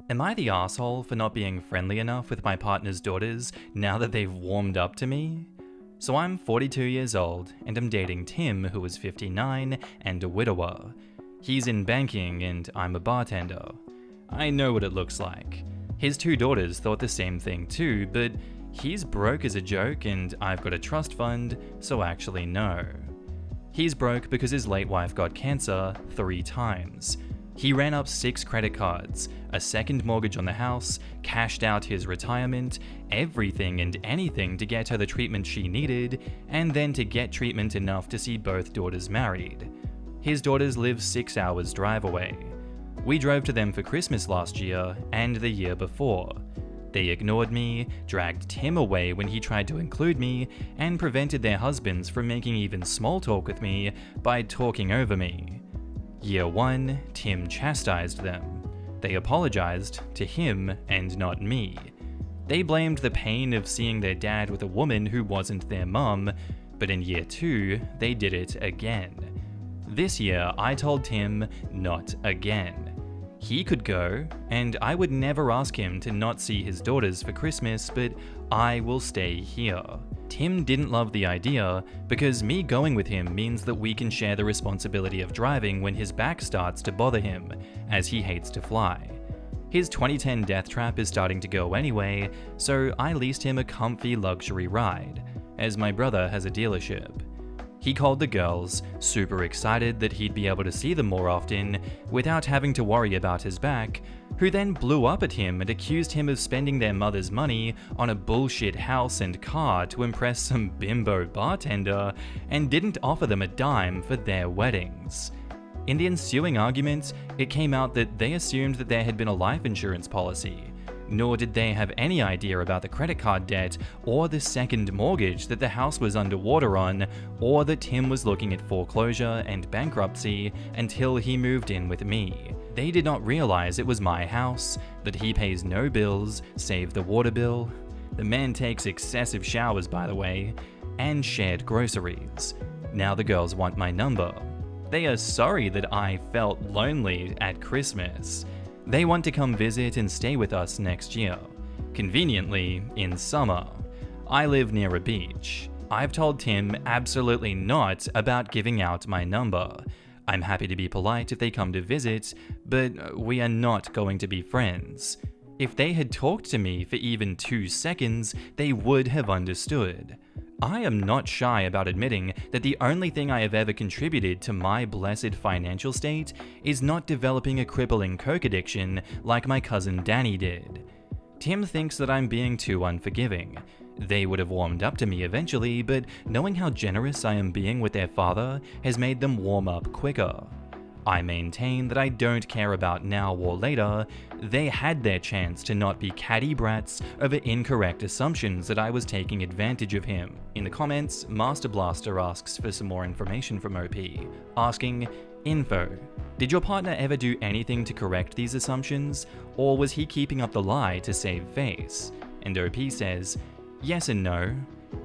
Am I the asshole for not being friendly enough with my partner's daughters now that they've warmed up to me? So I'm 42 years old and I'm dating Tim, who is 59 and a widower. He's in banking and I'm a bartender. I know what it looks like. His two daughters thought the same thing too, but he's broke as a joke and I've got a trust fund, so actually no. He's broke because his late wife got cancer 3 times. He ran up 6 credit cards, a second mortgage on the house, cashed out his retirement, everything and anything to get her the treatment she needed, and then to get treatment enough to see both daughters married. His daughters live 6 hours drive away. We drove to them for Christmas last year and the year before. They ignored me, dragged Tim away when he tried to include me, and prevented their husbands from making even small talk with me by talking over me. Year 1, Tim chastised them. They apologized to him and not me. They blamed the pain of seeing their dad with a woman who wasn't their mum, but in year 2, they did it again. This year, I told Tim not again. He could go, and I would never ask him to not see his daughters for Christmas, but I will stay here. Tim didn't love the idea because me going with him means that we can share the responsibility of driving when his back starts to bother him, as he hates to fly. His 2010 death trap is starting to go anyway, so I leased him a comfy luxury ride, as my brother has a dealership. He called the girls, super excited that he'd be able to see them more often without having to worry about his back, who then blew up at him and accused him of spending their mother's money on a bullshit house and car to impress some bimbo bartender and didn't offer them a dime for their weddings. In the ensuing argument, it came out that they assumed that there had been a life insurance policy, nor did they have any idea about the credit card debt or the second mortgage that the house was underwater on, or that Tim was looking at foreclosure and bankruptcy until he moved in with me. They did not realize it was my house, that he pays no bills save the water bill. The man takes excessive showers, by the way, and shared groceries. Now the girls want my number. They are sorry that I felt lonely at Christmas. They want to come visit and stay with us next year, conveniently in summer. I live near a beach. I've told Tim absolutely not about giving out my number. I'm happy to be polite if they come to visit, but we are not going to be friends. If they had talked to me for even 2 seconds, they would have understood. I am not shy about admitting that the only thing I have ever contributed to my blessed financial state is not developing a crippling coke addiction like my cousin Danny did. Tim thinks that I'm being too unforgiving. They would have warmed up to me eventually, but knowing how generous I am being with their father has made them warm up quicker. I maintain that I don't care about now or later. They had their chance to not be catty brats over incorrect assumptions that I was taking advantage of him. In the comments, Master Blaster asks for some more information from OP, asking, info. Did your partner ever do anything to correct these assumptions, or was he keeping up the lie to save face? And OP says, yes and no.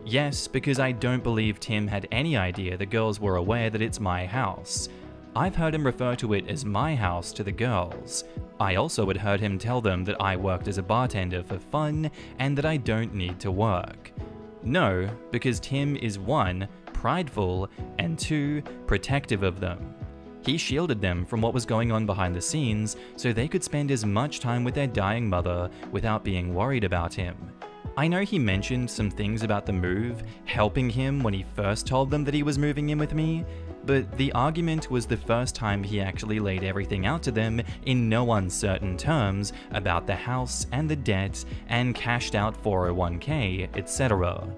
Yes, because I don't believe Tim had any idea the girls were aware that it's my house. I've heard him refer to it as my house to the girls. I also had heard him tell them that I worked as a bartender for fun and that I don't need to work. No, because Tim is 1, prideful, and 2, protective of them. He shielded them from what was going on behind the scenes so they could spend as much time with their dying mother without being worried about him. I know he mentioned some things about the move helping him when he first told them that he was moving in with me, but the argument was the first time he actually laid everything out to them in no uncertain terms about the house and the debt and cashed out 401k, etc.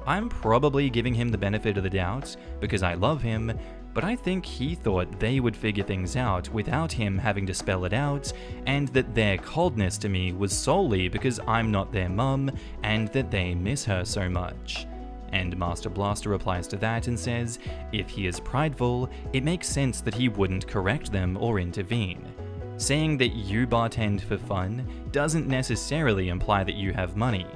I'm probably giving him the benefit of the doubt because I love him, but I think he thought they would figure things out without him having to spell it out, and that their coldness to me was solely because I'm not their mum and that they miss her so much. And Master Blaster replies to that and says, if he is prideful, it makes sense that he wouldn't correct them or intervene. Saying that you bartend for fun doesn't necessarily imply that you have money.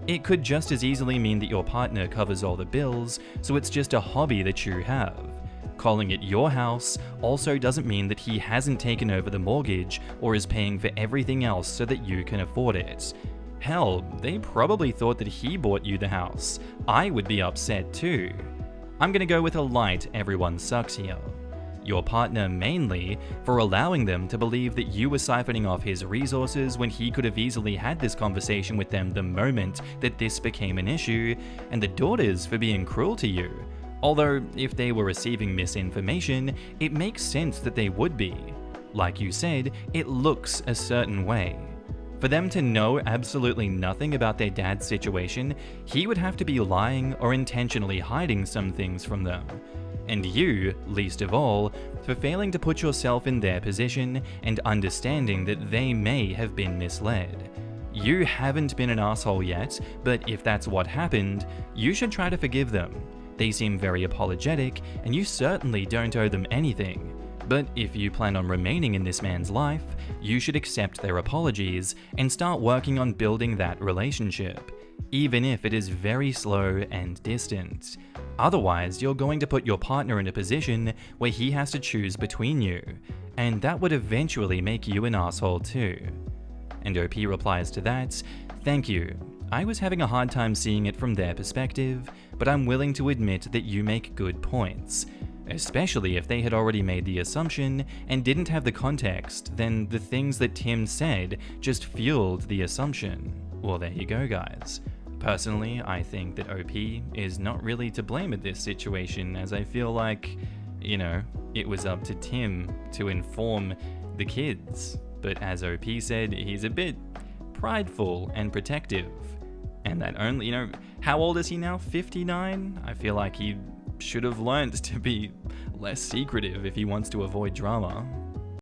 It could just as easily mean that your partner covers all the bills, so it's just a hobby that you have. Calling it your house also doesn't mean that he hasn't taken over the mortgage or is paying for everything else so that you can afford it. Hell, they probably thought that he bought you the house. I would be upset too. I'm gonna go with a light everyone sucks here. Your partner mainly for allowing them to believe that you were siphoning off his resources when he could have easily had this conversation with them the moment that this became an issue, and the daughters for being cruel to you. Although, if they were receiving misinformation, it makes sense that they would be. Like you said, it looks a certain way. For them to know absolutely nothing about their dad's situation, he would have to be lying or intentionally hiding some things from them. And you, least of all, for failing to put yourself in their position and understanding that they may have been misled. You haven't been an asshole yet, but if that's what happened, you should try to forgive them. They seem very apologetic, and you certainly don't owe them anything. But if you plan on remaining in this man's life, you should accept their apologies and start working on building that relationship, even if it is very slow and distant. Otherwise, you're going to put your partner in a position where he has to choose between you, and that would eventually make you an asshole too. And OP replies to that, "Thank you. I was having a hard time seeing it from their perspective, but I'm willing to admit that you make good points. Especially if they had already made the assumption and didn't have the context, then the things that Tim said just fueled the assumption." Well, there you go, guys. Personally, I think that OP is not really to blame at this situation, as I feel like, it was up to Tim to inform the kids. But as OP said, he's a bit prideful and protective. And that only, how old is he now? 59? I feel like he should have learned to be less secretive if he wants to avoid drama.